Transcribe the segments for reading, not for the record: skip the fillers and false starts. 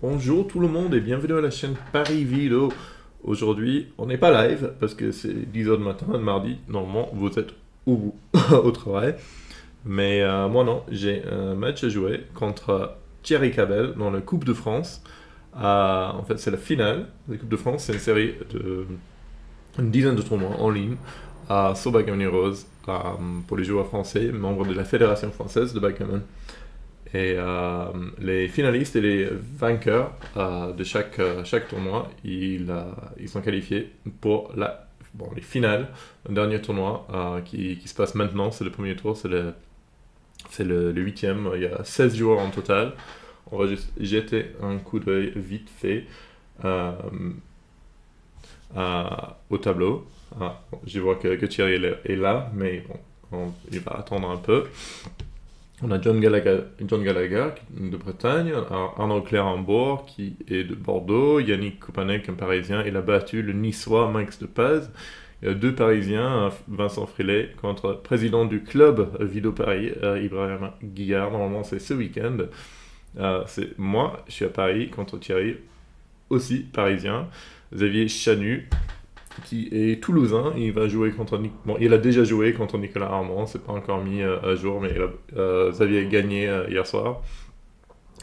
Bonjour tout le monde et bienvenue à la chaîne Paris Vidéo. Aujourd'hui, on n'est pas live parce que c'est 10 heures du matin, le mardi. Normalement, vous êtes au, au travail. Mais moi non, j'ai un match à jouer contre Thierry Cabel dans la Coupe de France. En fait, c'est la finale. La Coupe de France, c'est une série de une dizaine de tournois en ligne sur Backgammon Rose pour les joueurs français, membres de la Fédération française de Backgammon. Et les finalistes et les vainqueurs de chaque tournoi, ils sont qualifiés pour les finales. Un dernier tournoi qui se passe maintenant, c'est le premier tour, c'est le huitième. Il y a 16 joueurs en total. On va juste jeter un coup d'œil vite fait euh, au tableau. Bon, je vois que Thierry est là, mais bon, il va attendre un peu. On a John Gallagher de Bretagne, Arnaud Clérambourg qui est de Bordeaux, Yannick Koupanek, un Parisien. Il a battu le Niçois Max de Paz. Il y a deux Parisiens, Vincent Frillet contre le président du club Vido Paris, Ibrahim Guillard. Normalement, c'est ce week-end. C'est moi, je suis à Paris contre Thierry, aussi parisien. Xavier Chanu, qui est toulousain. Il va jouer contre bon, il a déjà joué contre Nicolas Armand, c'est pas encore mis à jour, mais Xavier a gagné hier soir.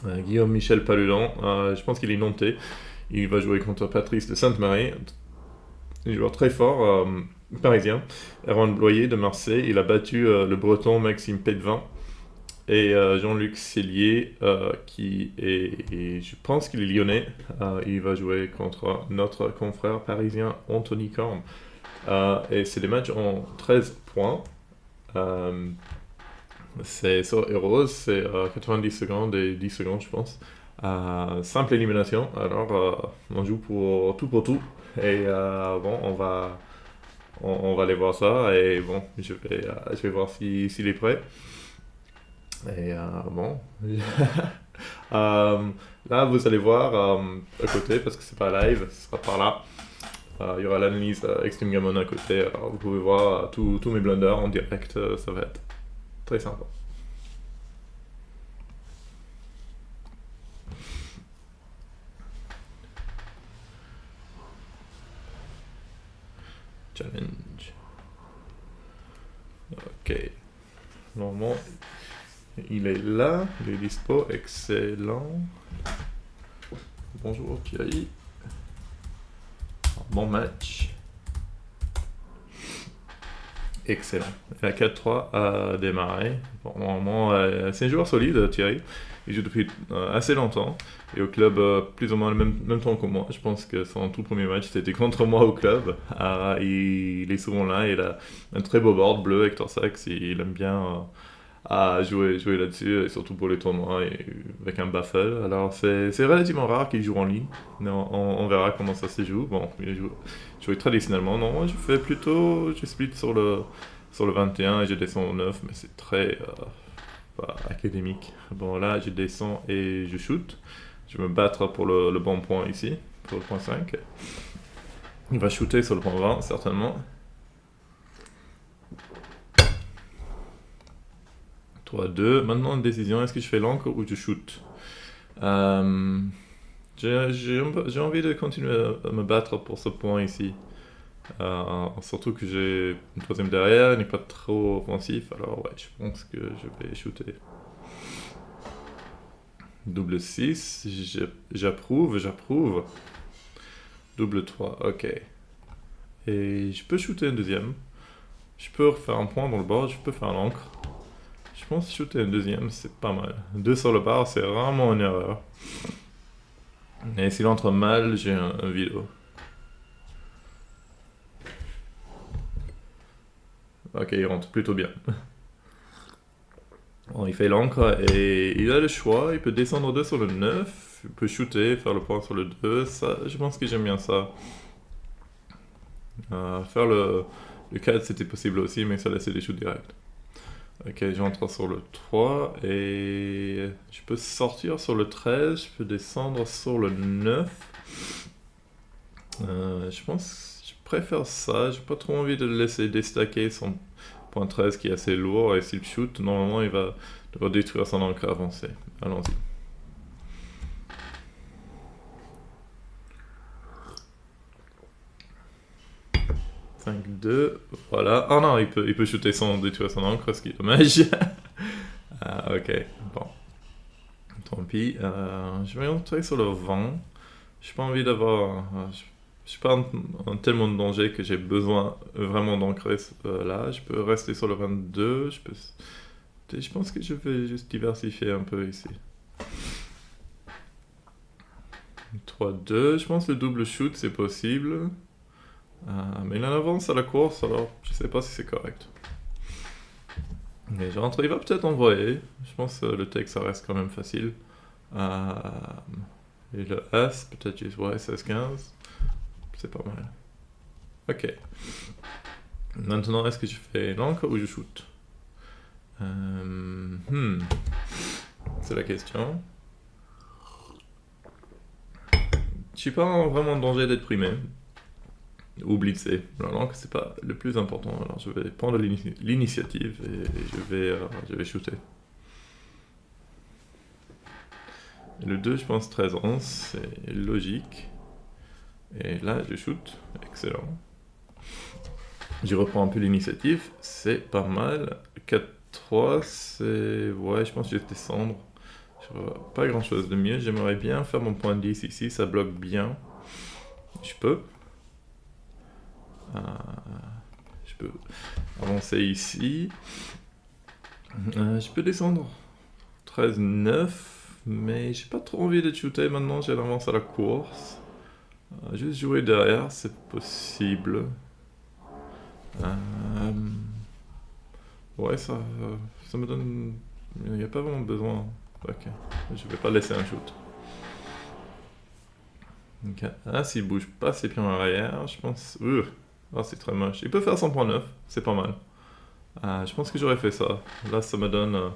Guillaume Michel Paludan, je pense qu'il est nantais. Il va jouer contre Patrice de Sainte-Marie, un joueur très fort, parisien. Erwan Bloyer de Marseille, il a battu le breton Maxime Pédevin. Et Jean-Luc Cellier, je pense qu'il est lyonnais, il va jouer contre notre confrère parisien Anthony Corme. Et c'est des matchs en 13 points. C'est sur Heroes, c'est 90 secondes et 10 secondes, je pense. Simple élimination, alors on joue pour tout. Et bon, on va aller voir ça. Et bon, je vais voir s'il est prêt. Et bon, là vous allez voir à côté, parce que c'est pas live, ce sera par là. Il y aura l'analyse Extreme Gammon à côté, alors vous pouvez voir tous mes blunders en direct, ça va être très sympa. Challenge. Ok. Normalement, il est là, il est dispo, excellent. Bonjour Thierry. Bon match. Excellent. La 4-3 a démarré. Bon, normalement, c'est un joueur solide, Thierry. Il joue depuis assez longtemps. Et au club, plus ou moins le même temps que moi. Je pense que son tout premier match, c'était contre moi au club. Il est souvent là. Il a un très beau board bleu, Hector Sachs. Il aime bien jouer là-dessus, et surtout pour les tournois, et avec un baffle. Alors, c'est relativement rare qu'il joue en ligne. Mais on verra comment ça se joue. Bon, il joue traditionnellement. Non, moi, je split sur le 21 et je descends au 9, mais c'est très pas académique. Bon, là, je descends et je shoot. Je vais me battre pour le bon point ici, pour le point 5. Il va shooter sur le point 20, certainement. 3-2. Maintenant, une décision, est-ce que je fais l'encre ou je shoot? J'ai envie de continuer à me battre pour ce point ici. Surtout que j'ai une troisième derrière, il n'est pas trop offensif, alors ouais, je pense que je vais shooter. Double 6, j'approuve. Double 3, ok. Et je peux shooter un deuxième. Je peux refaire un point dans le board, je peux faire l'encre. Je pense que shooter un deuxième, c'est pas mal. 2 sur le bar, c'est rarement une erreur. Et s'il entre mal, j'ai un vidéo. Ok, il rentre plutôt bien. Bon, il fait l'encre et il a le choix. Il peut descendre 2 sur le 9. Il peut shooter, faire le point sur le 2. Ça, je pense que j'aime bien ça. Faire le 4, c'était possible aussi, mais ça laissait des shoots directs. Ok, j'entre sur le 3 et je peux sortir sur le 13. Je peux descendre sur le 9. Je pense que je préfère ça. J'ai pas trop envie de le laisser déstacker son point 13 qui est assez lourd. Et s'il shoot, normalement, il va devoir détruire son encre avancée. Allons-y. 5-2, voilà. Oh non, il peut shooter sans détruire son encre, ce qui est dommage. Ok, bon. Tant pis. Je vais entrer sur le vent. J'ai pas envie d'avoir... je suis pas en tellement de danger que j'ai besoin vraiment d'ancrer là. Je peux rester sur le 22. Je pense que je vais juste diversifier un peu ici. 3-2. Je pense que le double shoot c'est possible. Mais il en avance à la course, alors je sais pas si c'est correct. Mais je rentre, il va peut-être envoyer. Je pense que le take ça reste quand même facile. Et le As, peut-être juste, ouais, 16-15. C'est pas mal. Ok. Maintenant, est-ce que je fais l'encre ou je shoot? C'est la question. Je suis pas vraiment en danger d'être primé. Ou blitzé. L'encre, c'est pas le plus important. Alors, je vais prendre l'initiative et je vais shooter. Et le 2, je pense 13-11, c'est logique. Et là, je shoot. Excellent. Je reprends un peu l'initiative. C'est pas mal. 4-3, c'est... Ouais, je pense que je vais descendre. Je vois pas grand chose de mieux. J'aimerais bien faire mon point 10 ici. Ça bloque bien. Je peux. Je peux avancer ici. Je peux descendre 13-9. Mais j'ai pas trop envie de shooter maintenant. J'ai l'avance à la course. Juste jouer derrière, c'est possible. Ouais, ça me donne... Il n'y a pas vraiment besoin. Ok, je vais pas laisser un shoot. Ok. Ah, s'il bouge pas ses pions en arrière, je pense... Ah, c'est très moche. Il peut faire 100.9, c'est pas mal. Je pense que j'aurais fait ça. Là, ça me donne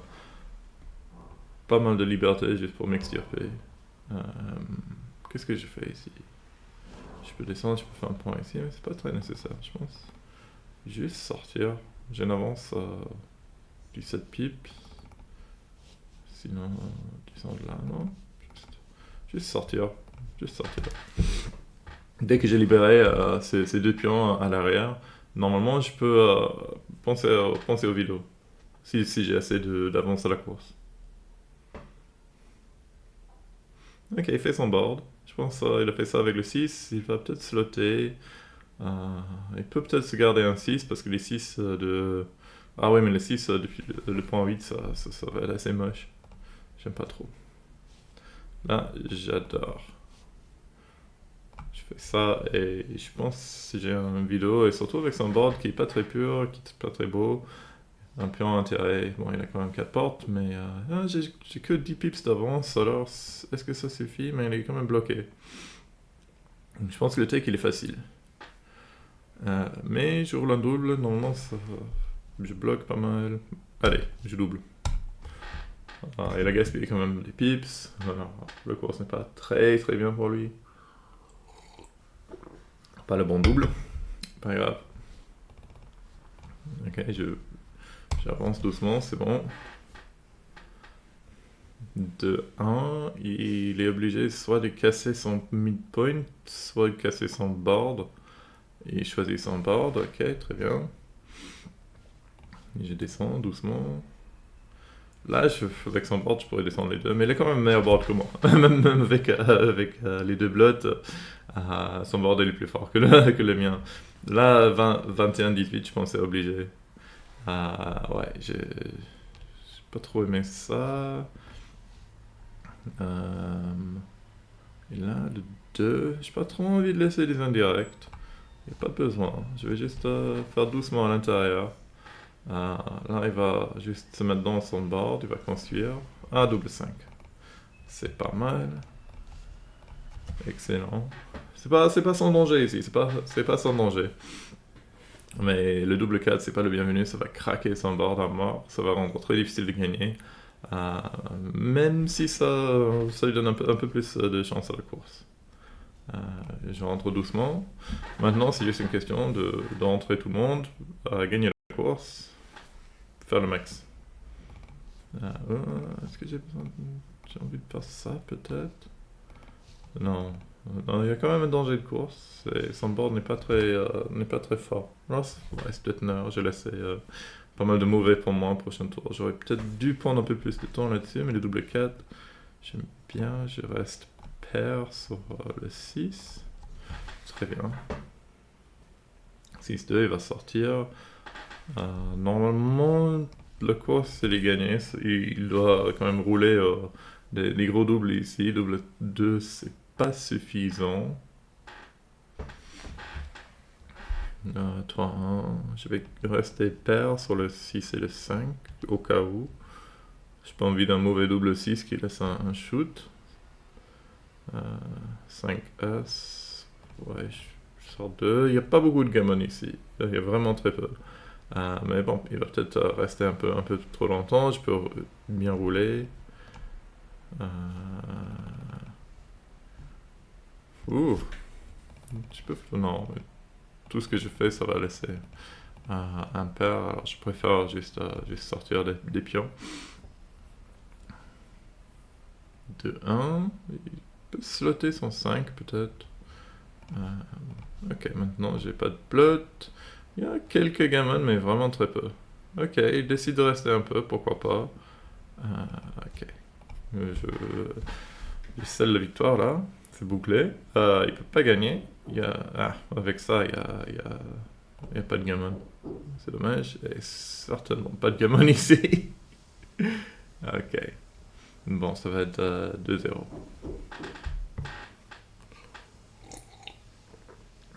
pas mal de liberté juste pour m'extirper. Qu'est-ce que je fais ici? Je peux descendre, je peux faire un point ici, mais c'est pas très nécessaire, je pense. Juste sortir. J'ai une avance 17 pips. Sinon, descendre là, non. Juste sortir. Juste sortir. Dès que j'ai libéré ces deux pions à l'arrière, normalement je peux penser au vélo. Si j'ai assez d'avance à la course. Ok, il fait son board. Je pense qu'il a fait ça avec le 6. Il va peut-être slotter. Il peut peut-être se garder un 6 parce que les 6 de... Ah ouais, mais le 6 depuis le point 8, ça va être assez moche. J'aime pas trop. Là, j'adore. Je fais ça et je pense que j'ai un vidéo et surtout avec son board qui est pas très pur, qui est pas très beau. Un pion intérêt, bon il a quand même 4 portes, mais j'ai que 10 pips d'avance, alors est-ce que ça suffit? Mais il est quand même bloqué. Je pense que le take il est facile. Mais je roule un double, normalement je bloque pas mal. Allez, je double. Il a gaspillé quand même des pips, alors le course n'est pas très bien pour lui. Pas le bon double, pas grave. Ok, j'avance doucement, c'est bon. 2-1, il est obligé soit de casser son midpoint, soit de casser son board. Il choisit son board, ok, très bien. Et je descends doucement. Là, avec son board, je pourrais descendre les deux, mais il est quand même meilleur board que moi. même avec les deux blots, son board est plus fort que le mien. Là, 21-18, je pense c'est obligé. Ouais, j'ai pas trop aimé ça. Et là, le 2, j'ai pas trop envie de laisser les indirects. Il n'y a pas besoin. Je vais juste faire doucement à l'intérieur. Là, il va juste se mettre dans son board, il va construire. Double 5. C'est pas mal. Excellent. C'est pas sans danger ici, c'est pas sans danger. Mais le double 4, c'est pas le bienvenu, ça va craquer son board à mort, ça va rendre très difficile de gagner. Même si ça lui donne un peu plus de chance à la course. Je rentre doucement. Maintenant, c'est juste une question de rentrer tout le monde, gagner la course, faire le max. Est-ce que j'ai envie de faire ça, peut-être? Non, Non, il y a quand même un danger de course. Et son board n'est pas très fort. Non, c'est peut-être une erreur. J'ai laissé pas mal de mauvais pour moi au prochain tour. J'aurais peut-être dû prendre un peu plus de temps là-dessus, mais le double 4, j'aime bien. Je reste pair sur le 6. Très bien. 6-2, il va sortir. Normalement, la course, il est gagné. Il doit quand même rouler des gros doubles ici. Double 2, c'est pas suffisant. 3, 1. Je vais rester pair sur le 6 et le 5, au cas où. J'ai pas envie d'un mauvais double 6 qui laisse un shoot. 5 As. Ouais, je sors 2. Il n'y a pas beaucoup de gammon ici. Il y a vraiment très peu. Mais bon, il va peut-être rester un peu trop longtemps. Je peux bien rouler. Ouh. Je peux... Non. Tout ce que je fais, ça va laisser un pair. Alors je préfère juste sortir des pions. 2-1. Il peut slotter son 5 peut-être. Ok, maintenant j'ai pas de plot. Il y a quelques gammons, mais vraiment très peu. Ok, il décide de rester un peu, pourquoi pas. Ok. Je scelle la victoire là. C'est bouclé. Il peut pas gagner. Avec ça, il y a pas de gammon. C'est dommage. Et certainement pas de gammon ici. Ok. Bon, ça va être 2-0.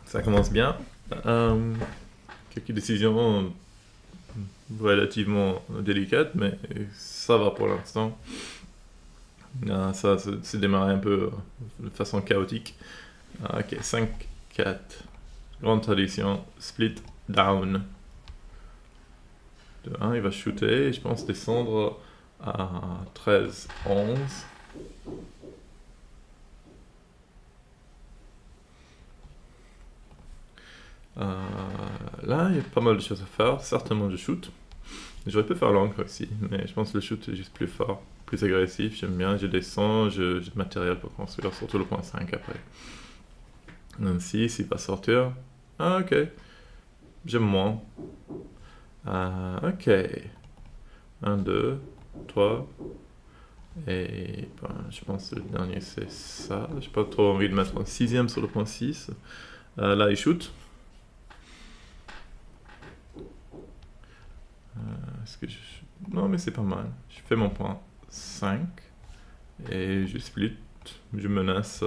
Ça commence bien. Quelques décisions relativement délicates, mais ça va pour l'instant. Ça s'est démarré un peu de façon chaotique. Ok, 5-4. Grande tradition. Split down. De 1, il va shooter. Et je pense descendre à 13-11. Là, il y a pas mal de choses à faire. Certainement du shoot. J'aurais pu faire l'encre aussi, mais je pense que le shoot est juste plus fort, plus agressif. J'aime bien, j'ai des sons, j'ai du matériel pour construire, surtout le point 5 après. Un 6, il va sortir. Ah, ok. J'aime moins. Ok. 1, 2, 3. Et ben, je pense que le dernier c'est ça. J'ai pas trop envie de mettre un 6ème sur le point 6. Là, il shoot. Est-ce que je... Non, mais c'est pas mal. Je fais mon point 5 et je split. Je menace.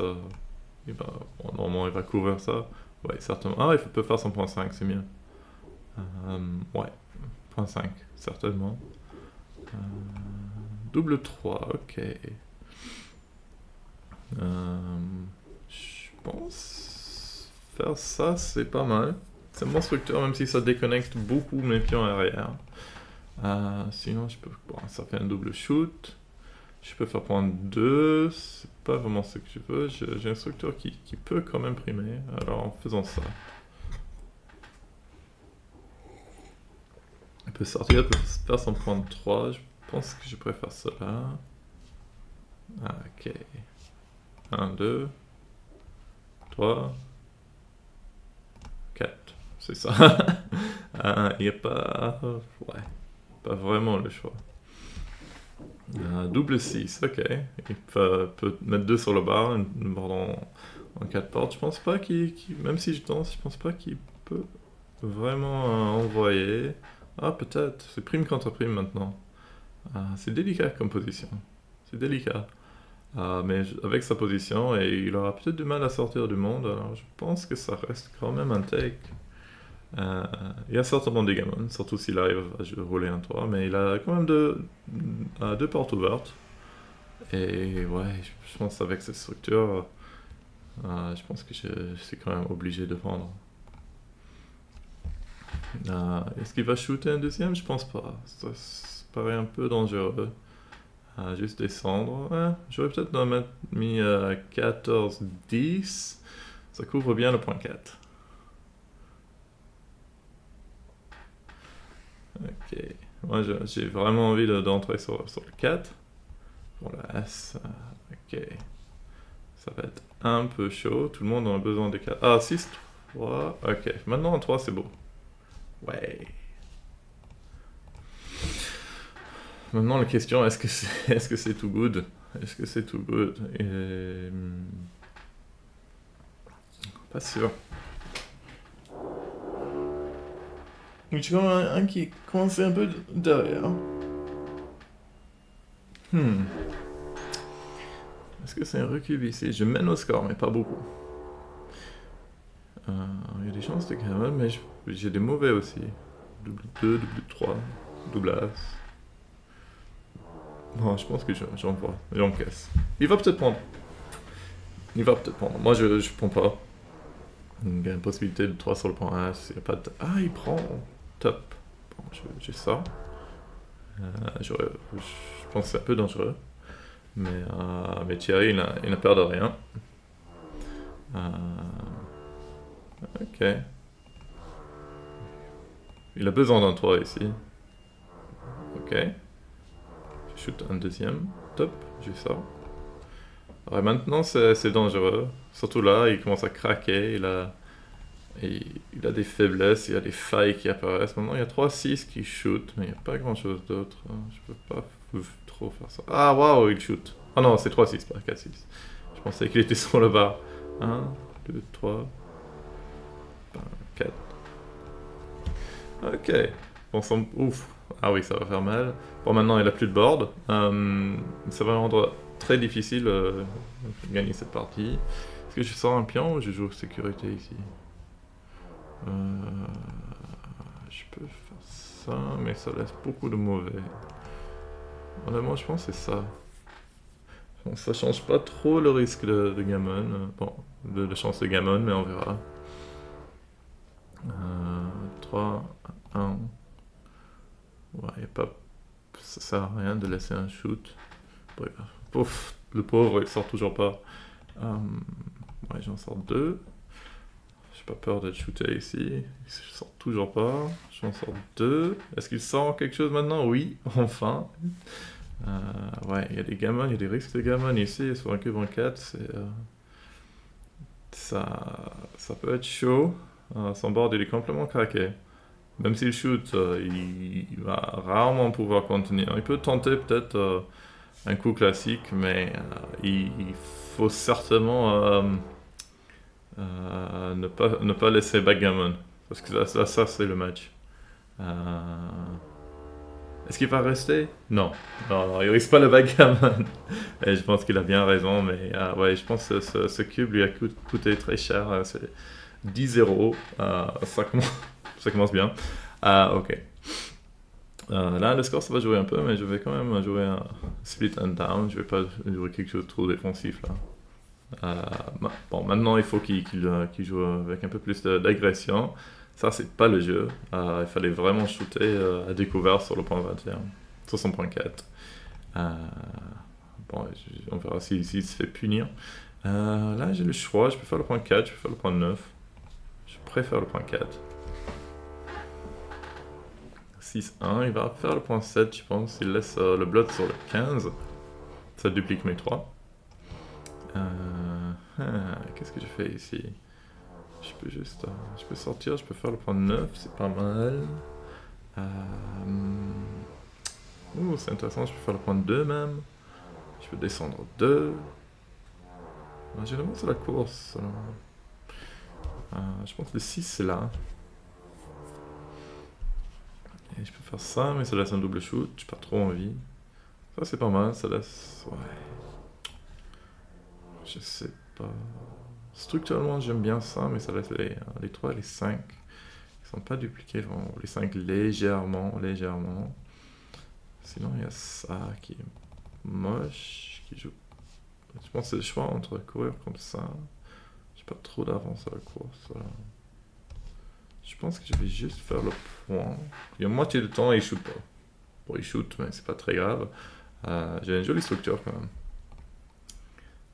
Et ben, bon, normalement, il va couvrir ça. Ouais, certainement. Ah, il peut faire son point 5, c'est mieux. Ouais, point 5, certainement. Double 3, ok. Je pense faire ça, c'est pas mal. C'est mon structure, même si ça déconnecte beaucoup mes pions arrière. Sinon, je peux. Bon, ça fait un double shoot. Je peux faire point 2. C'est pas vraiment ce que je veux. J'ai une structure qui peut quand même primer. Alors, en faisant ça. Il peut sortir, il peut faire son point 3. Je pense que je préfère cela. Ok. 1, 2, 3, 4. C'est ça. Il n'y a pas... Ouais. Pas vraiment le choix. Double 6, ok. Il peut mettre 2 sur le bar, une board en 4 portes. Je pense pas même si je danse, je pense pas qu'il peut vraiment envoyer. Ah, peut-être. C'est prime contre prime maintenant. C'est délicat comme position. C'est délicat. Mais avec sa position, et il aura peut-être du mal à sortir du monde, alors je pense que ça reste quand même un take. Il y a certainement des gammons, surtout s'il arrive à rouler un 3, mais il a quand même deux portes ouvertes. Et ouais, je pense avec cette structure, je pense que je suis quand même obligé de prendre. Est-ce qu'il va shooter un deuxième? Je pense pas. Ça paraît un peu dangereux. Juste descendre. J'aurais peut-être mis 14-10. Ça couvre bien le point 4. Ok. Moi, j'ai vraiment envie d'entrer sur le 4. Pour la S. Ok. Ça va être un peu chaud. Tout le monde a besoin des 4. Ah, 6, 3. Ok, maintenant en 3, c'est beau. Ouais. Maintenant, la question, est-ce que c'est est -ce que c'est too good? Est-ce que c'est too good? Et... Pas sûr. Donc, j'ai quand même un qui commençait un peu derrière. Est-ce que c'est un recul ici? Je mène au score, mais pas beaucoup. Il y a des chances de gamin, mais j'ai des mauvais aussi. Double 2, double 3, double as. Bon, je pense que j'encaisse. Il va peut-être prendre. Il va peut-être prendre. Moi, je prends pas. Il y a une possibilité de 3 sur le point as. Il y a pas de... Ah, il prend. Top. Bon, j'ai ça. Je pense que c'est un peu dangereux. Mais Thierry, il n'a peur de rien. Ok. Il a besoin d'un 3 ici. Ok. Je shoot un deuxième. Top, j'ai ça. Alors maintenant, c'est dangereux. Surtout là, il commence à craquer. Il a des faiblesses, il y a des failles qui apparaissent. Maintenant, il y a 3-6 qui shoot, mais il n'y a pas grand-chose d'autre. Je peux pas trop faire ça. Ah, waouh, il shoot. Ah non, c'est 3-6, pas 4-6. Je pensais qu'il était sur le bar. 1, 2, 3, 4. Ok. Bon, ouf. Ah oui, ça va faire mal. Bon, maintenant, il a plus de board. Ça va rendre très difficile de gagner cette partie. Est-ce que je sors un pion ou je joue sécurité ici? Je peux faire ça, mais ça laisse beaucoup de mauvais. Honnêtement, je pense que c'est ça. Bon, ça change pas trop le risque de gammon. Bon, de chance de gammon, mais on verra. 3, 1. Ouais, y a pas... Ça sert à rien de laisser un shoot. Bref. Pouf, le pauvre, il sort toujours pas. Ouais, j'en sors 2. J'ai pas peur d'être shooté ici. Il sort toujours pas. J'en sors 2. Est-ce qu'il sort quelque chose maintenant? Oui, enfin. Ouais, il y a des gammons, il y a des risques de gammon ici. Sur un cube en 4, ça peut être chaud. Son board, il est complètement craqué. Même s'il shoot, il va rarement pouvoir contenir. Il peut tenter peut-être un coup classique, mais il faut certainement ne pas laisser backgammon. Parce que ça c'est le match. Est-ce qu'il va rester? Non. Non, il risque pas le backgammon. Et je pense qu'il a bien raison, mais ouais, je pense que ce cube lui a coûté très cher. C'est 10-0. Ça commence bien. Ok. Là, le score, ça va jouer un peu, mais je vais quand même jouer un split and down. Je vais pas jouer quelque chose de trop défensif là. Bon, maintenant, il faut qu'il joue avec un peu plus d'agression. Ça, c'est pas le jeu. Il fallait vraiment shooter à découvert sur le point 21, sur son point 4. Bon, on verra s'il se fait punir. Là, j'ai le choix. Je peux faire le point 4, je peux faire le point 9. Je préfère le point 4. 6-1, il va faire le point 7, je pense. Il laisse le blood sur le 15. Ça duplique mes 3. Qu'est-ce que je fais ici? Je peux juste... je peux sortir, je peux faire le point 9, c'est pas mal. C'est intéressant, je peux faire le point 2 même. Je peux descendre 2. Généralement c'est la course. Je pense que le 6 c'est là. Et je peux faire ça, mais ça laisse un double shoot, j'ai pas trop envie. Ça c'est pas mal, ça laisse... Ouais. Je sais pas... Structurellement j'aime bien ça, mais ça laisse les 3 et les 5. Ils sont pas dupliqués vraiment. Les 5 légèrement. Sinon il y a ça qui est moche, qui joue... Je pense que c'est le choix entre courir comme ça. J'ai pas trop d'avance à la course. Voilà. Je pense que je vais juste faire le point. Il y a moitié du temps et il shoot pas. Bon, il shoot, mais c'est pas très grave. J'ai une jolie structure quand même.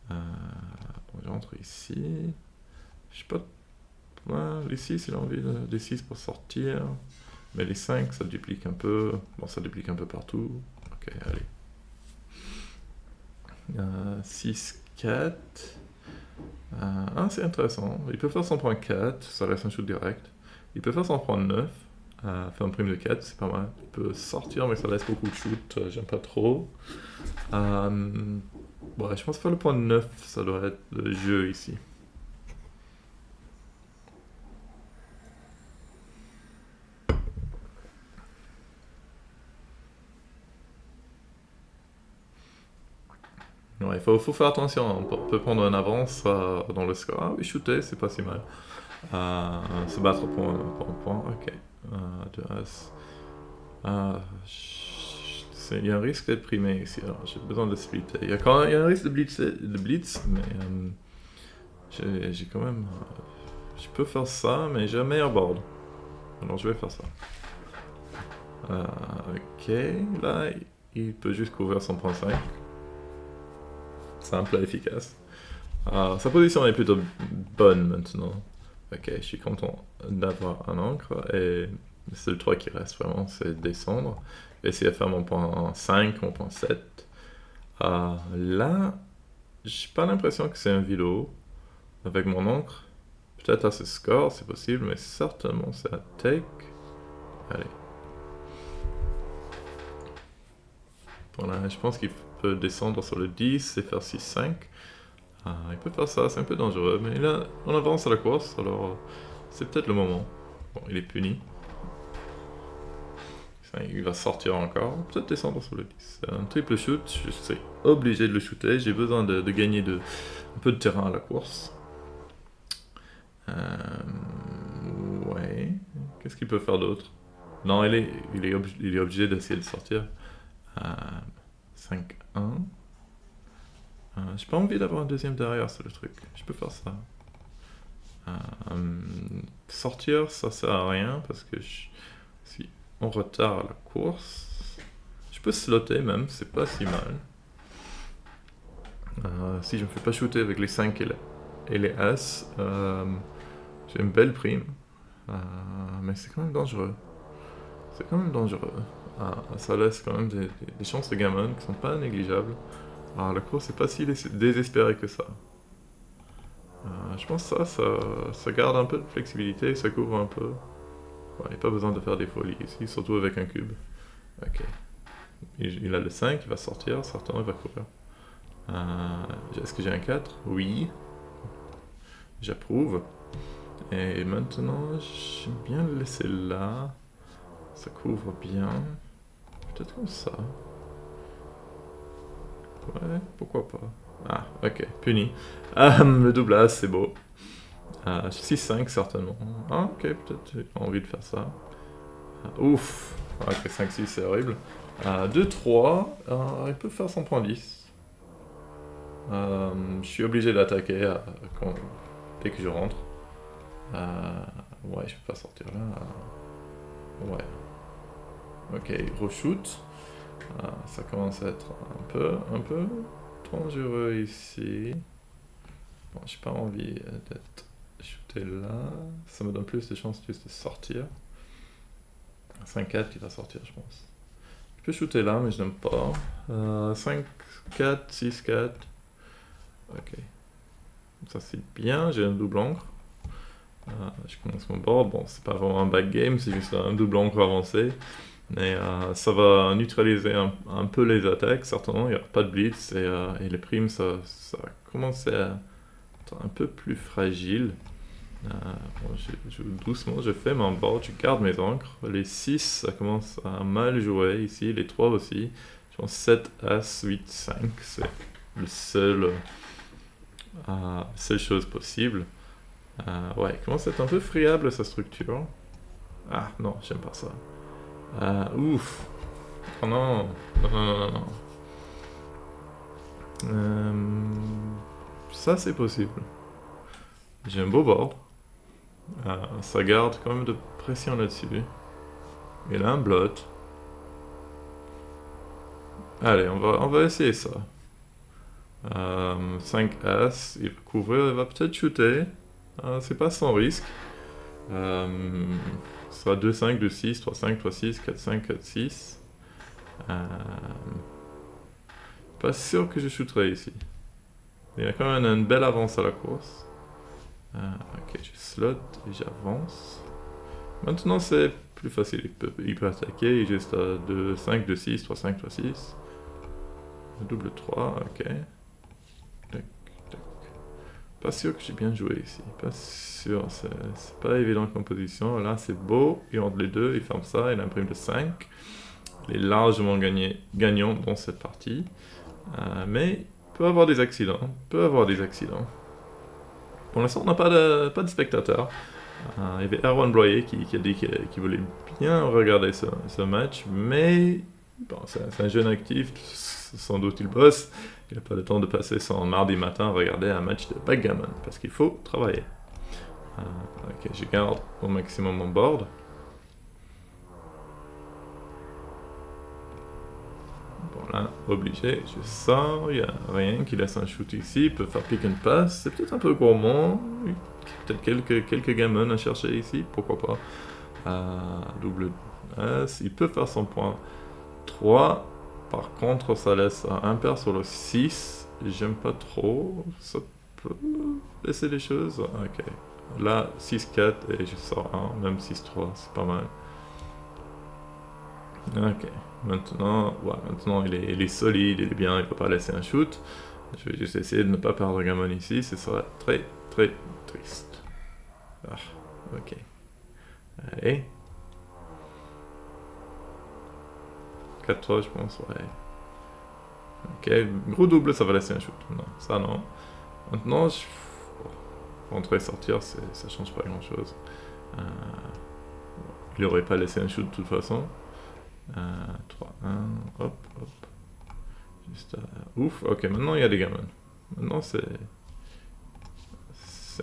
Bon, j'entre ici. Je sais pas. Ouais, les 6, il a envie des 6 pour sortir. Mais les 5, ça duplique un peu. Bon, ça duplique un peu partout. Ok, allez. 6, 4. C'est intéressant. Il peut faire son point 4, ça reste un shoot direct. Il peut faire son point 9, faire un prime de 4, c'est pas mal. Il peut sortir, mais ça laisse beaucoup de shoot, j'aime pas trop. Ouais, je pense que faire le point 9, ça doit être le jeu ici. Ouais, il faut faire attention, on peut prendre une avance dans le score. Ah oui, shooter, c'est pas si mal. Se battre pour un point, ok. 2 As. Il y a un risque d'être primé ici, alors j'ai besoin de splitter. Il y a un risque de blitz, mais j'ai quand même... je peux faire ça, mais j'ai un meilleur board. Alors je vais faire ça. Ok, là, il peut juste couvrir son point 5. Simple et efficace. Sa position est plutôt bonne maintenant. Ok, je suis content d'avoir un encre et le seul truc qui reste vraiment c'est descendre. Essayer de faire mon point 5, mon point 7. Là, j'ai pas l'impression que c'est un vélo avec mon encre. Peut-être à ce score, c'est possible, mais certainement c'est un take. Allez. Voilà, je pense qu'il peut descendre sur le 10 et faire 6-5. Il peut faire ça, c'est un peu dangereux, mais là, on avance à la course, alors c'est peut-être le moment. Bon, il est puni. Il va sortir encore, peut-être descendre sur le 10. C'est un triple shoot, je suis obligé de le shooter, j'ai besoin de gagner un peu de terrain à la course. Ouais, qu'est-ce qu'il peut faire d'autre? Non, il est obligé d'essayer de sortir. 5-1. J'ai pas envie d'avoir un deuxième derrière, c'est le truc. Je peux faire ça. Sortir, ça sert à rien parce que je suis en retard à la course. Je peux slotter même, c'est pas si mal. Si je me fais pas shooter avec les 5 et les As, j'ai une belle prime. Mais c'est quand même dangereux. C'est quand même dangereux. Ça laisse quand même des chances de gammon qui sont pas négligeables. La course c'est pas si désespéré que ça. Je pense que ça garde un peu de flexibilité, ça couvre un peu. Il n'y a pas besoin de faire des folies ici, surtout avec un cube. Ok. Il a le 5, il va sortir, certainement il va couvrir. Est-ce que j'ai un 4? Oui. J'approuve. Et maintenant, j'aime bien le laisser là. Ça couvre bien. Peut-être comme ça. Ouais, pourquoi pas. Ok, puni. Le double as, c'est beau. 6-5 certainement. Ok, peut-être j'ai envie de faire ça. Ouf. Ok, 5-6 c'est horrible. 2-3, il peut faire son point 10. Je suis obligé d'attaquer dès que je rentre. Ouais, je peux pas sortir là. Ouais. Ok, re-shoot. Ça commence à être un peu dangereux ici. Bon, j'ai pas envie d'être shooté là. Ça me donne plus de chances juste de sortir. 5-4 il va sortir, je pense. Je peux shooter là, mais je n'aime pas. 5-4, 6-4. Ok. Ça c'est bien, j'ai un double encre. Je commence mon board. Bon, c'est pas vraiment un back game, c'est juste un double encre avancé. Mais ça va neutraliser un peu les attaques, certainement. Il n'y aura pas de blitz et les primes, ça commence à être un peu plus fragile. Bon, je joue doucement, je fais mon board, je garde mes encres. Les 6, ça commence à mal jouer ici, les 3 aussi. Je pense 7, As, 8, 5, c'est le seule chose possible. Ouais, il commence à être un peu friable sa structure. Non, j'aime pas ça. Ouf. Oh non. Non. Ça c'est possible. J'ai un beau board. Ça garde quand même de pression là-dessus. Il a un blot. Allez, on va essayer ça. 5 As, il va couvrir, il va peut-être shooter. C'est pas sans risque. Ce sera 2-5, 2-6, 3-5, 3-6, 4-5, 4-6. Pas sûr que je shooterai ici. Il a quand même une belle avance à la course. Ok, je slot et j'avance. Maintenant c'est plus facile, il peut attaquer, il est juste à 2-5, 2-6, 3-5, 3-6. Double 3, ok. Tac, tac. Pas sûr que j'ai bien joué ici, pas sûr, c'est pas évident comme position. Là c'est beau, il rentre les deux, il ferme ça, il imprime le 5. Il est largement gagnant dans cette partie. Mais il peut avoir des accidents, Pour l'instant on n'a pas de spectateurs. Il y avait Erwan Broyer qui a dit qu'il voulait bien regarder ce match, mais bon, c'est un jeune actif, sans doute il bosse, il n'a pas le temps de passer son mardi matin à regarder un match de backgammon, parce qu'il faut travailler. Ok, je garde au maximum mon board. Bon là, obligé, je sors, il n'y a rien qui laisse un shoot ici, il peut faire pick and pass, c'est peut-être un peu gourmand, peut-être quelques gammons à chercher ici, pourquoi pas. Double S, il peut faire son point 3, par contre ça laisse un pair sur le 6, j'aime pas trop, ça peut laisser les choses, ok. Là, 6-4 et je sors 1, même 6-3, c'est pas mal. Ok, maintenant il est solide, il est bien, il peut pas laisser un shoot. Je vais juste essayer de ne pas perdre gammon ici, ce sera très très triste. Ok. Allez. 4-3 je pense, ouais. Ok, gros double, ça va laisser un shoot. Non, ça non. Maintenant, rentrer et sortir, ça change pas grand chose. Il aurait pas laissé un shoot de toute façon. 3-1, hop, hop. Juste ouf, ok, maintenant il y a des gammons. Maintenant c'est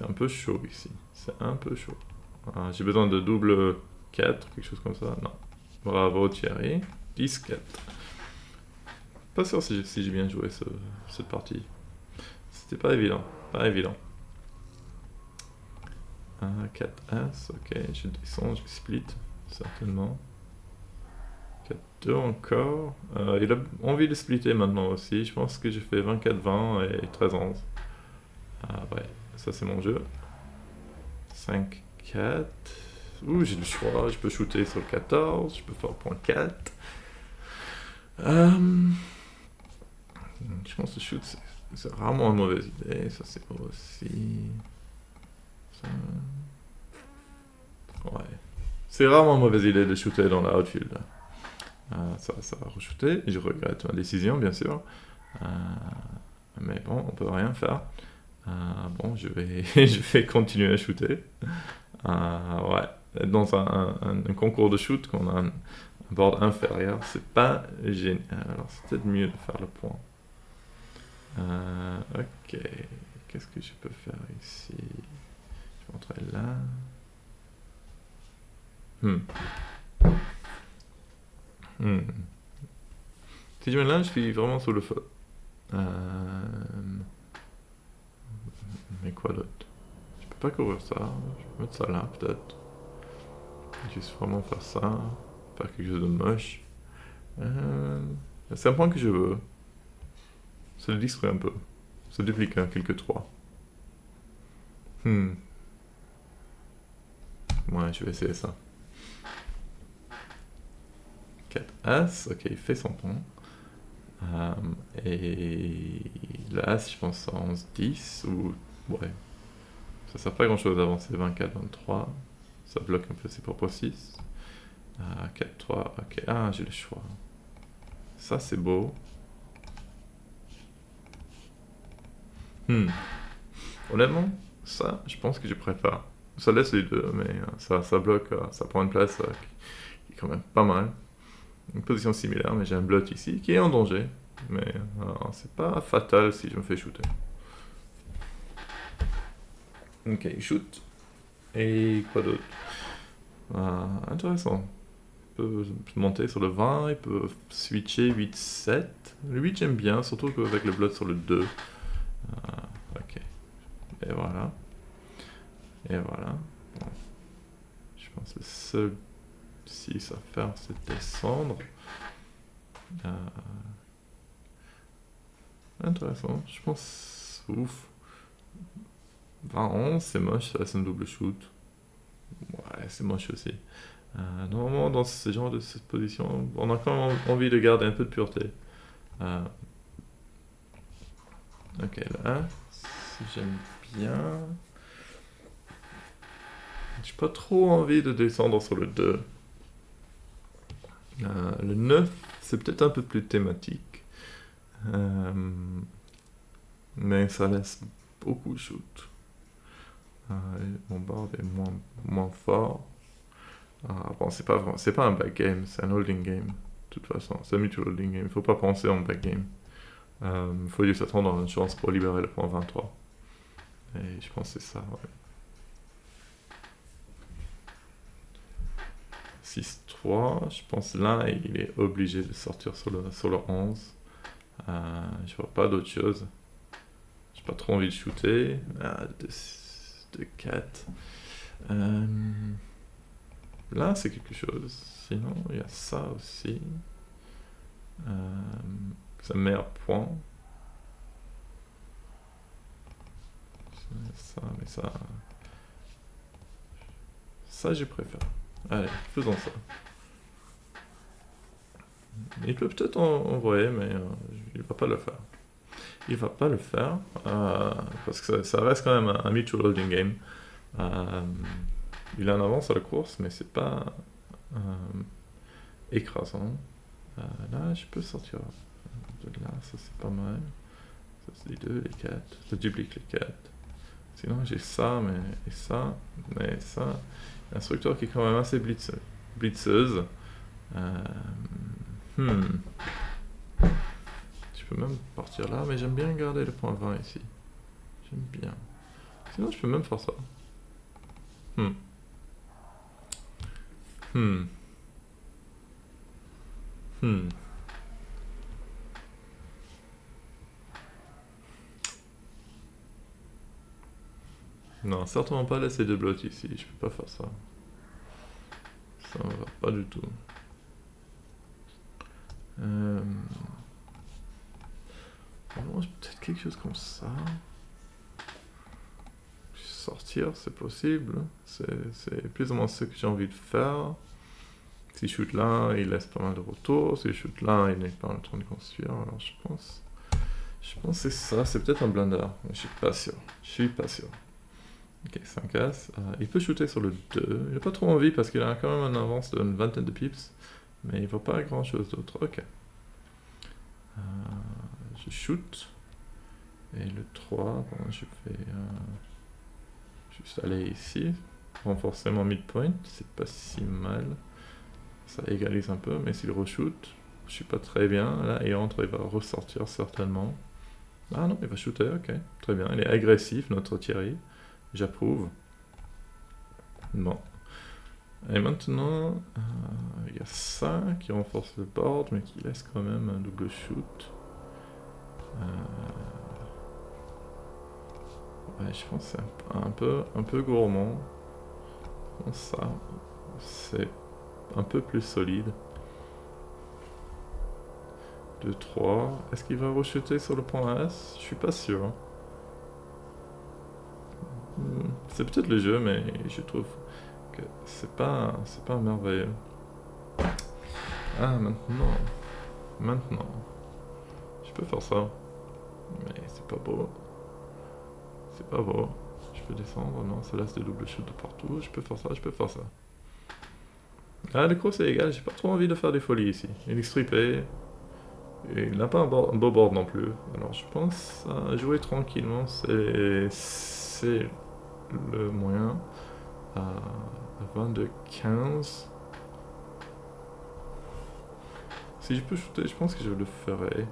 un peu chaud ici. C'est un peu chaud. J'ai besoin de double 4, quelque chose comme ça. Non. Bravo Thierry. 10-4. Pas sûr si j'ai bien joué cette partie. C'était pas évident. Pas évident. 4 As, ok, je descends, je split, certainement. 4-2 encore. Il a envie de splitter maintenant aussi. Je pense que j'ai fait 24-20 et 13-11. Ouais, ça c'est mon jeu. 5-4. Ouh, j'ai le choix. Je peux shooter sur le 14. Je peux faire point 4. Je pense que shoot, c'est rarement une mauvaise idée. Ça c'est aussi. Ça... Ouais. C'est rarement une mauvaise idée de shooter dans la outfield. Ça va re-shooter. Je regrette ma décision, bien sûr. Mais bon, on peut rien faire. Bon, je vais continuer à shooter. Ouais, dans un concours de shoot, quand on a un board inférieur, c'est pas génial. Alors c'est peut-être mieux de faire le point. Ok, qu'est-ce que je peux faire ici? Je vais rentrer là. Si je mets là, je suis vraiment sous le feu. Mais quoi d'autre? Je peux pas couvrir ça. Je peux mettre ça là, peut-être. Juste vraiment faire ça. Faire quelque chose de moche. C'est un point que je veux. Ça le distrait un peu. Ça duplique quelques 3. Ouais, je vais essayer ça. 4 As, ok, il fait son point. Et l'As, je pense à 11-10, ou... Ouais. Ça sert pas grand chose d'avancer 24-23. Ça bloque un peu ses propres 6. 4-3, ok. J'ai le choix. Ça, c'est beau. Honnêtement, ça, je pense que je préfère. Ça laisse les deux, mais ça bloque, ça prend une place qui est quand même pas mal. Une position similaire, mais j'ai un blot ici qui est en danger. Mais c'est pas fatal si je me fais shooter. Ok, il shoot. Et quoi d'autre? Intéressant. Il peut monter sur le 20, il peut switcher 8-7. Le 8 j'aime bien, surtout avec le blot sur le 2. Ok. Et voilà. Et voilà. Bon. Je pense que le seul 6 à faire, c'est descendre. Intéressant. Je pense... ouf. 20-11, c'est moche, ça laisse un double shoot. Ouais, c'est moche aussi. Normalement, dans ce genre de cette position, on a quand même envie de garder un peu de pureté. Ok, là, si j'aime bien. J'ai pas trop envie de descendre sur le 2. Le 9, c'est peut-être un peu plus thématique. Mais ça laisse beaucoup de shoot. Mon board est moins fort. Bon, c'est pas un back game, c'est un holding game. De toute façon, c'est un mutual holding game. Il faut pas penser en back game. Il faut juste attendre une chance pour libérer le point 23. Et je pense que c'est ça, ouais. 6-3, je pense là, il est obligé de sortir sur le 11. Je vois pas d'autre chose. J'ai pas trop envie de shooter. 2-4. Là, c'est quelque chose. Sinon, il y a ça aussi. Ça met à point. Ça, mais ça... Ça, je préfère. Allez, faisons ça. Il peut peut-être envoyer, mais il va pas le faire. Il va pas le faire, parce que ça reste quand même un mutual holding game. Il a en avance à la course, mais c'est pas écrasant. Là, je peux sortir de là, ça c'est pas mal. Ça c'est les 2, les 4, ça duplique les 4. Sinon j'ai ça, mais ça. L'instructeur qui est quand même assez blitzeuse. Je peux même partir là, mais j'aime bien garder le point 20 ici. J'aime bien. Sinon je peux même faire ça. Non, certainement pas laisser de blocs ici, je peux pas faire ça. Ça ne va pas du tout. Peut-être quelque chose comme ça. Sortir, c'est possible. C'est plus ou moins ce que j'ai envie de faire. Si je shoot là, il laisse pas mal de retours. Si je shoot là, il n'est pas en train de construire. Alors je pense que c'est ça. C'est peut-être un blunder. Mais je suis pas sûr. Ok, 5 As. Il peut shooter sur le 2. Il n'a pas trop envie parce qu'il a quand même un avance d'une vingtaine de pips. Mais il ne voit pas grand chose d'autre. Ok. Je shoot. Et le 3, bon, je vais juste aller ici. Renforcer mon midpoint. C'est pas si mal. Ça égalise un peu. Mais s'il re-shoot, je suis pas très bien. Là, il entre, il va ressortir certainement. Ah non, il va shooter. Ok, très bien. Il est agressif, notre Thierry. J'approuve. Bon. Et maintenant, il y a ça qui renforce le board, mais qui laisse quand même un double shoot. Ouais, je pense que c'est un peu gourmand. Bon, ça, c'est un peu plus solide. 2-3. Est-ce qu'il va re-shooter sur le point As? Je suis pas sûr. C'est peut-être le jeu, mais je trouve que c'est pas merveilleux. Ah, maintenant. Je peux faire ça, mais c'est pas beau. Je peux descendre, non, ça laisse des doubles shoots de partout. Je peux faire ça. Ah, le coup c'est égal, j'ai pas trop envie de faire des folies ici. Il est strippé. Et il n'a pas un beau board non plus. Alors je pense à jouer tranquillement, c'est le moyen. 22-15. Si je peux shooter, je pense que je le ferai.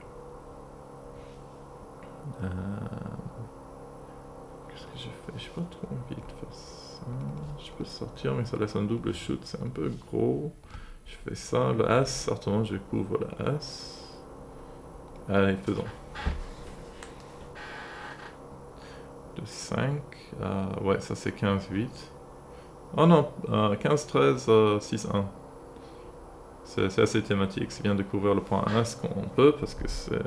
Qu'est-ce que j'ai fait? J'ai pas trop envie de faire ça. Je peux sortir, mais ça laisse un double shoot, c'est un peu gros. Je fais ça, le As, certainement je couvre le As. Allez, faisons. De 5. Ouais, ça c'est 15-8. Oh non, 15-13, 6-1. C'est assez thématique, c'est bien de couvrir le point As qu'on peut, parce que c'est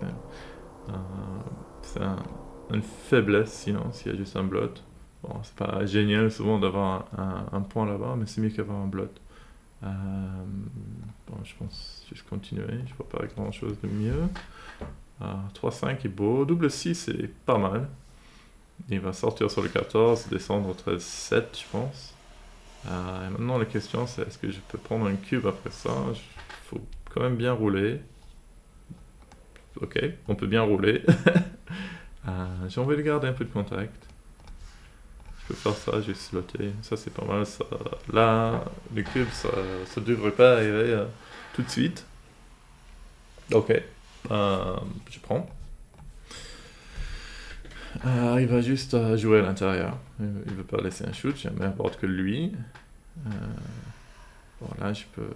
une faiblesse sinon, s'il y a juste un blot. Bon, c'est pas génial souvent d'avoir un point là-bas, mais c'est mieux qu'avoir un blot. Euh, bon, je pense juste continuer, je vois pas grand chose de mieux. 3-5 est beau, double 6 c'est pas mal. Il va sortir sur le 14, descendre au 13-7 je pense. Et maintenant la question c'est est-ce que je peux prendre un cube après ça? Il faut quand même bien rouler. Ok, on peut bien rouler. J'ai envie de garder un peu de contact. Je peux faire ça, j'ai sloté. Ça c'est pas mal. Ça. Là, le cube, ça devrait pas arriver tout de suite. Ok, je prends. Il va juste jouer à l'intérieur. Il veut pas laisser un shoot. J'ai un meilleur board que lui. Bon là, je peux.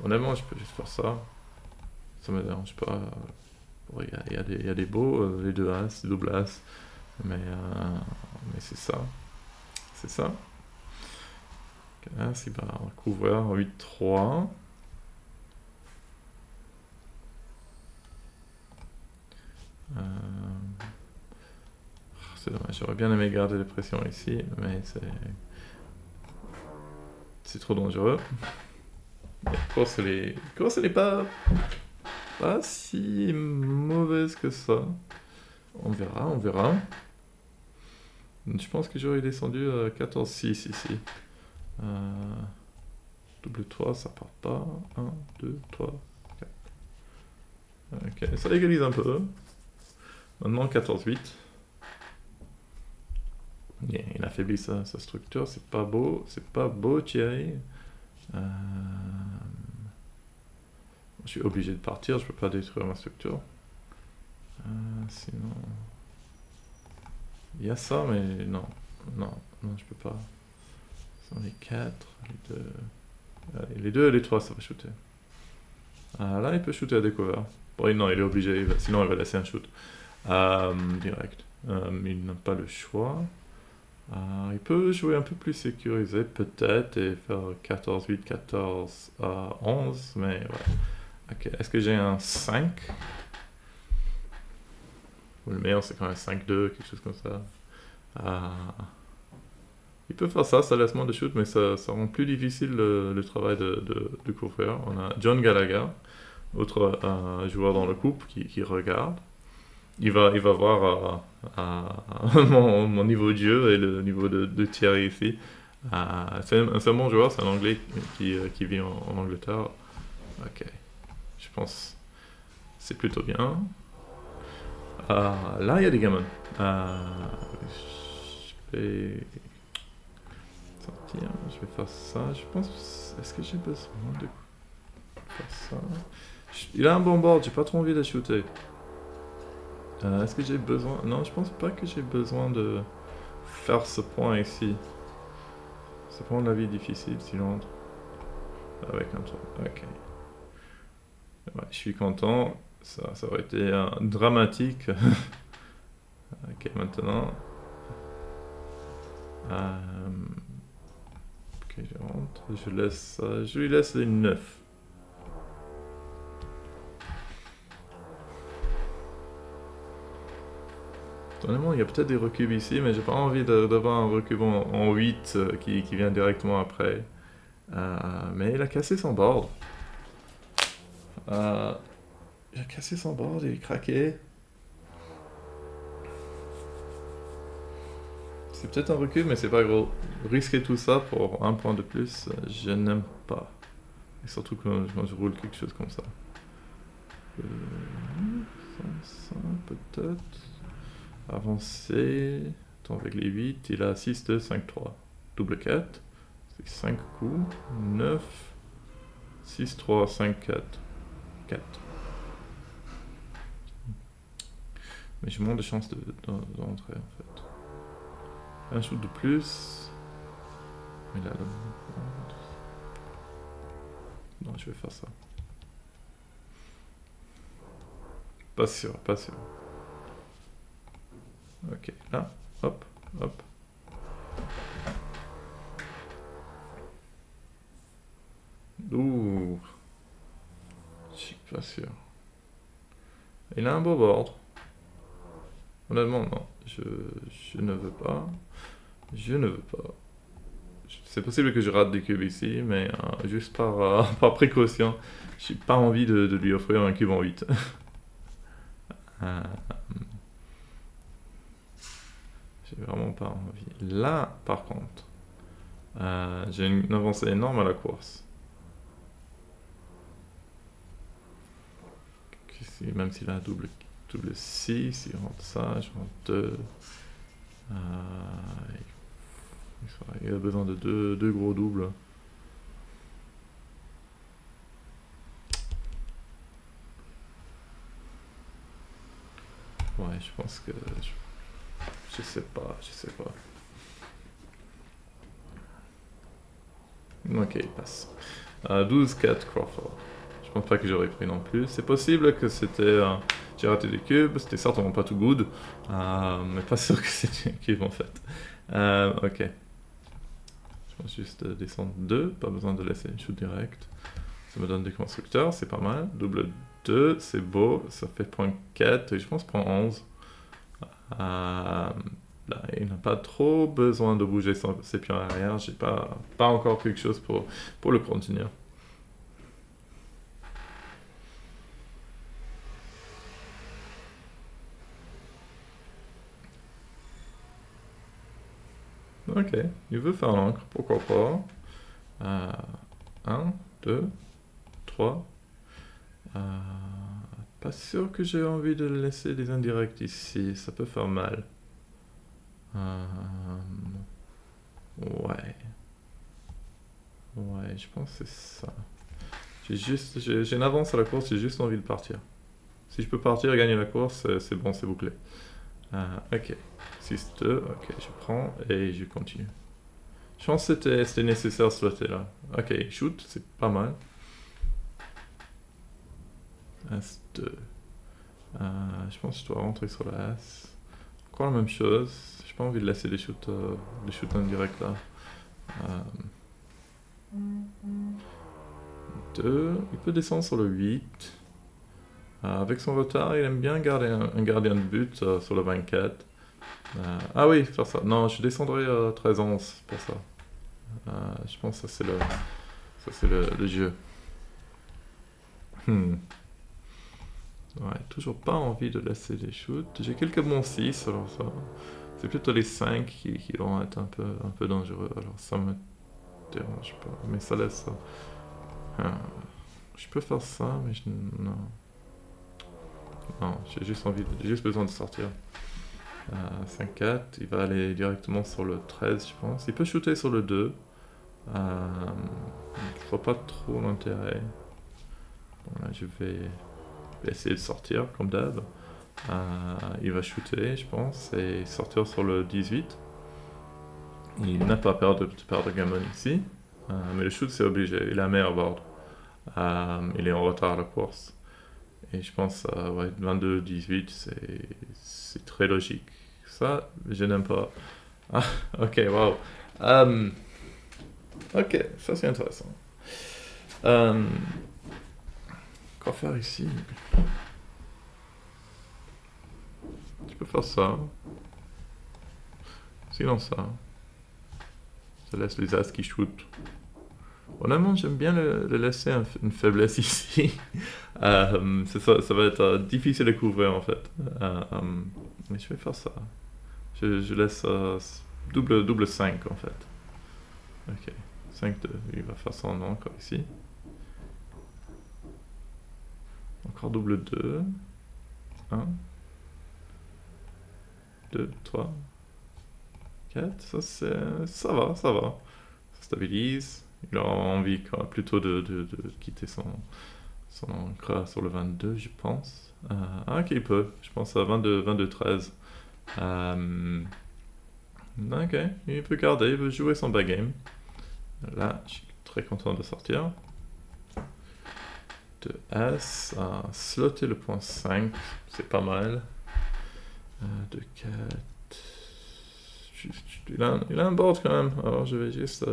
Honnêtement, je peux juste faire ça. Ça me dérange pas. Il y a des beaux, les deux as, les doubles as. Mais c'est ça. C'est ça. As, il va couvrir 8-3. C'est dommage, j'aurais bien aimé garder les pressions ici, mais c'est trop dangereux. La course, elle est pas si mauvaise que ça. On verra, on verra. Je pense que j'aurais descendu à 14-6 ici. Double 3, ça part pas. 1, 2, 3, 4. Ok, ça égalise un peu. Maintenant 14-8. Il affaiblit sa structure, c'est pas beau Thierry. Je suis obligé de partir, je peux pas détruire ma structure. Sinon... Il y a ça, mais non, je peux pas. Ce sont les 4, les 2... Allez, les 2 et les 3, ça va shooter. Là, il peut shooter à découvert. Bon, non, il est obligé, sinon il va laisser un shoot. Direct. Il n'a pas le choix. Il peut jouer un peu plus sécurisé, peut-être, et faire 14-8, 14-11, mais ouais. Ok, est-ce que j'ai un 5? Ou le meilleur, c'est quand même 5-2, quelque chose comme ça. Il peut faire ça, ça laisse moins de shoot, mais ça rend plus difficile le travail de couvrir. On a John Gallagher, autre joueur dans le couple, qui regarde. Il va voir mon niveau de jeu et le niveau de Thierry ici. C'est un bon joueur, c'est un Anglais qui vit en Angleterre. Ok, je pense c'est plutôt bien. Là, il y a des gamins. Je vais sortir, je vais faire ça. Je pense. Est-ce que j'ai besoin de faire ça? Il a un bon board, j'ai pas trop envie de shooter. Est-ce que j'ai besoin... Non, je pense pas que j'ai besoin de faire ce point ici. Ça prend la vie difficile s'il entre. Avec un truc. Ok. Ouais, je suis content. Ça aurait été dramatique. Ok, maintenant. Ok, je rentre. Je lui laisse une 9. Honnêtement, il y a peut-être des recubes ici, mais j'ai pas envie d'avoir un recube en 8 qui vient directement après. Mais il a cassé son board. Il a cassé son board, il est craqué. C'est peut-être un recul, mais c'est pas gros. Risquer tout ça pour un point de plus, je n'aime pas. Et surtout quand je roule quelque chose comme ça. Ça peut-être. Avancer. Attends, avec les 8, il a 6, 2, 5, 3. Double 4. C'est 5 coups. 9. 6, 3, 5, 4. 4. Mais j'ai moins de chances d'entrer en fait. Un shoot de plus. Mais là, non, je vais faire ça. Pas sûr. Ok, là, hop. Ouh. Je suis pas sûr. Il a un beau board. Honnêtement, non. Je ne veux pas. Je ne veux pas. C'est possible que je rate des cubes ici, mais juste par précaution. J'ai pas envie de lui offrir un cube en 8. Euh, j'ai vraiment pas envie. Là, par contre, j'ai une avancée énorme à la course. Ici, même s'il a un double 6, il rentre ça, je rentre 2. Il a besoin de deux gros doubles. Ouais, je pense que... Je sais pas. Ok, il passe. 12-4 Crawford. Je pense pas que j'aurais pris non plus. C'est possible que c'était... j'ai raté des cubes, c'était certainement pas tout good. Mais pas sûr que c'était un cube en fait. Ok. Je pense juste descendre 2, pas besoin de laisser une shoot direct. Ça me donne des constructeurs, c'est pas mal. Double 2, c'est beau, ça fait point 4 et je pense point 11. Là, il n'a pas trop besoin de bouger ses pions arrière, j'ai pas encore quelque chose pour le contenir. Ok, il veut faire l'encre, pourquoi pas. 1, 2, 3. Pas sûr que j'ai envie de laisser des indirects ici, ça peut faire mal. Ouais. Ouais, je pense que c'est ça. J'ai une avance à la course, j'ai juste envie de partir. Si je peux partir et gagner la course, c'est bon, c'est bouclé. Ok. 6-2, ok, je prends et je continue. Je pense que c'était nécessaire ce slotter là. Ok, shoot, c'est pas mal. As-2. Je pense que je dois rentrer sur la As. Encore la même chose. J'ai pas envie de laisser les shoots indirects là. 2. Il peut descendre sur le 8. Avec son retard, il aime bien garder un gardien de but sur le 24. Ah oui, faire ça. Non, je descendrai 13-11 pour ça. Je pense que ça c'est le jeu. Ouais, toujours pas envie de laisser les shoots. J'ai quelques bons 6, alors ça... C'est plutôt les 5 qui vont être un peu dangereux, alors ça me dérange pas. Mais ça laisse ça. Je peux faire ça, mais non. Non, j'ai juste besoin de sortir. 5-4, il va aller directement sur le 13, je pense. Il peut shooter sur le 2. Je vois pas trop l'intérêt. Bon, là, je vais essayer de sortir, comme d'hab. Il va shooter, je pense, et sortir sur le 18. Il n'a pas peur de gammon ici. Mais le shoot, c'est obligé. Il a meilleur board. Il est en retard à la course. Et je pense, ouais, 22-18, c'est très logique. Ça, je n'aime pas. Ah, ok, wow. Ok, ça c'est intéressant. Quoi faire ici? Tu peux faire ça. Sinon ça. Ça laisse les as qui shootent. Honnêtement, j'aime bien le laisser une faiblesse ici. Ça va être difficile à couvrir en fait. Mais je vais faire ça. Je laisse double 5 en fait. Ok, 5-2. Il va faire ça en encore ici. Encore double 2. 1. 2, 3. 4. Ça va. Ça stabilise. Il a envie plutôt de quitter son ancre sur le 22, je pense. Ok, il peut. Je pense à 22-13. Ok, il peut garder, il veut jouer son back game. Là, je suis très content de sortir. De As, slotter le point 5, c'est pas mal. 2-4. Il a un board quand même, alors je vais juste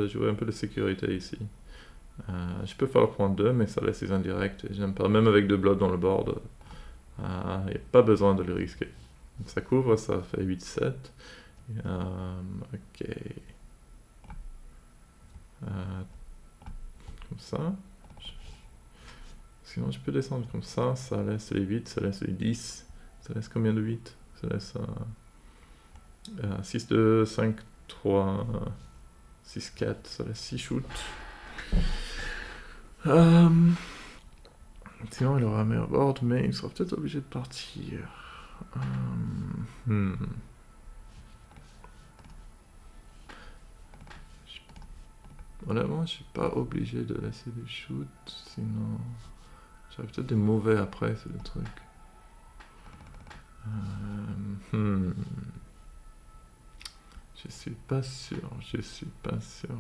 jouer un peu de sécurité ici. Je peux faire le point 2, mais ça laisse les indirects, et j'aime pas, même avec deux blocs dans le board, il n'y a pas besoin de le risquer. Ça couvre, ça fait 8-7. Ok. Comme ça. Sinon, je peux descendre comme ça. Ça laisse les 8, ça laisse les 10. Ça laisse combien de 8? Ça laisse 6, 2, 5, 3, 6, 4. Ça laisse 6 shoots. Sinon, il aura un meilleur board, mais il sera peut-être obligé de partir. Honnêtement, je suis pas obligé de laisser des shoots, sinon j'aurais peut-être des mauvais après, c'est le truc. Je suis pas sûr, je suis pas sûr.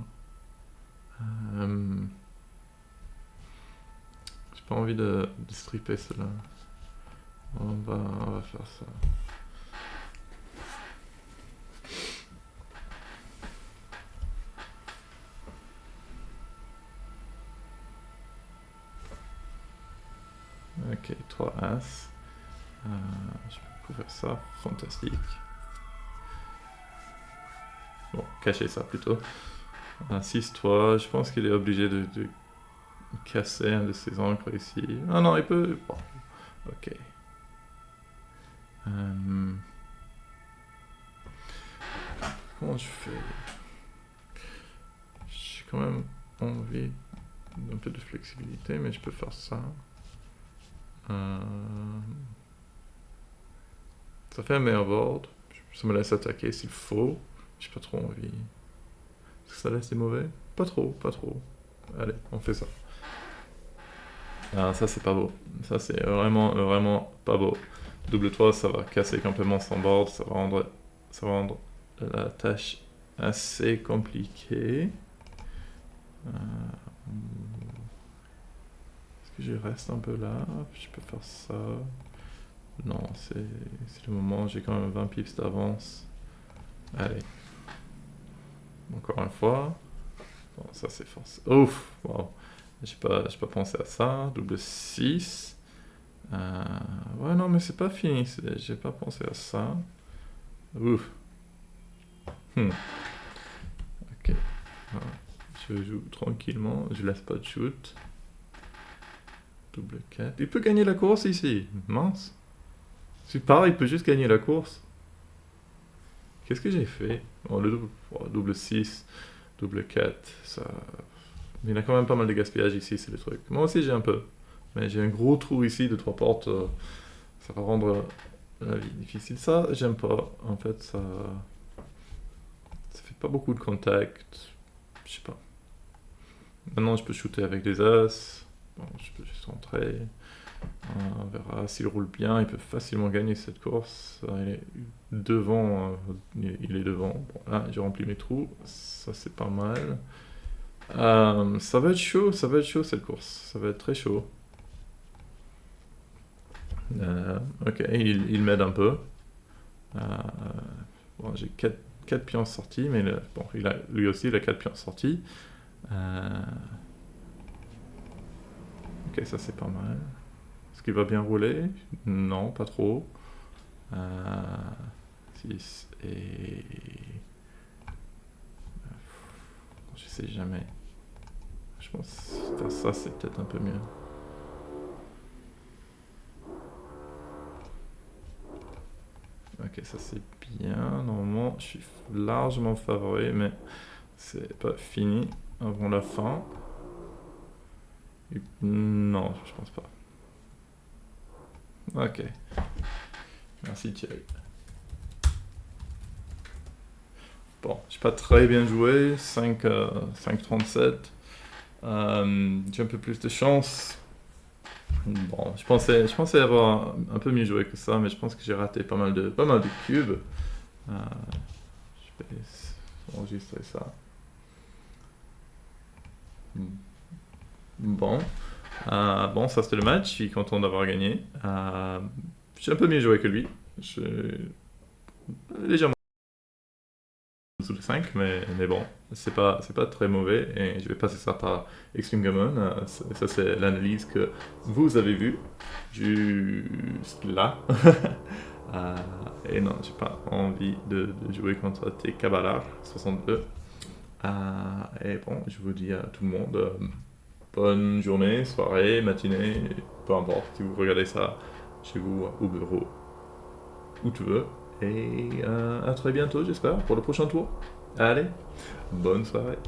J'ai pas envie de stripper cela. On va faire ça. Ok, 3 As. Je peux couvrir ça, fantastique. Bon, cacher ça plutôt. 6-3, je pense qu'il est obligé de casser un de ses encres ici. Ah non, il peut... Bon, ok. Comment je fais? J'ai quand même envie d'un peu de flexibilité, mais je peux faire ça. Ça fait un meilleur board. Ça me laisse attaquer s'il faut. J'ai pas trop envie. Est-ce que ça laisse des mauvais? Pas trop, pas trop. Allez, on fait ça. Ah, ça c'est pas beau. Ça c'est vraiment, vraiment pas beau. Double 3, ça va casser complètement son board. Ça va rendre la tâche assez compliquée. Est-ce que je reste un peu là? Je peux faire ça. Non, c'est le moment. J'ai quand même 20 pips d'avance. Allez. Encore une fois. Bon, ça c'est force. Ouf! Wow. J'ai pas pensé à ça. Double 6. Ouais, non, mais c'est pas fini. J'ai pas pensé à ça. Ouf. Ok. Je joue tranquillement. Je laisse pas de shoot. Double 4. Il peut gagner la course ici. Mince. C'est pareil, il peut juste gagner la course. Qu'est-ce que j'ai fait? Oh, le double 6. Double 4. Ça... Mais il a quand même pas mal de gaspillage ici, c'est le truc. Moi aussi j'ai un peu. Mais j'ai un gros trou ici de 3 portes. Ça va rendre la vie difficile. Ça, j'aime pas. En fait, ça fait pas beaucoup de contact. Je sais pas. Maintenant, je peux shooter avec des As. Bon, je peux juste rentrer. On verra s'il roule bien. Il peut facilement gagner cette course. Il est devant. Il est devant. Bon, là, j'ai rempli mes trous. Ça, c'est pas mal. Ça va être chaud cette course. Ça va être très chaud. Ok, il m'aide un peu. Bon, j'ai 4 pions sortis, mais bon, lui aussi il a 4 pions sortis. Ok, ça c'est pas mal. Est-ce qu'il va bien rouler? Non, pas trop. 6 et... Je sais jamais. Je pense que faire ça c'est peut-être un peu mieux. Ok, ça c'est bien. Normalement, je suis largement favori, mais c'est pas fini avant la fin. Non, je pense pas. Ok. Merci Thierry. Bon, j'ai pas très bien joué. 5-37. J'ai un peu plus de chance. Bon, je pensais avoir un peu mieux joué que ça, mais je pense que j'ai raté pas mal de cubes. Je vais enregistrer ça. Bon. Bon, ça c'était le match. Je suis content d'avoir gagné. J'ai un peu mieux joué que lui. Légèrement sous le 5, mais bon, c'est pas très mauvais. Et je vais passer ça par Extreme Gammon. Ça c'est l'analyse que vous avez vue juste là. Et non, j'ai pas envie de jouer contre tes Kabbalah 62. Et bon, je vous dis à tout le monde, bonne journée, soirée, matinée, peu importe si vous regardez ça chez vous, au bureau, où tu veux. Et à très bientôt, j'espère, pour le prochain tour. Allez, bonne soirée.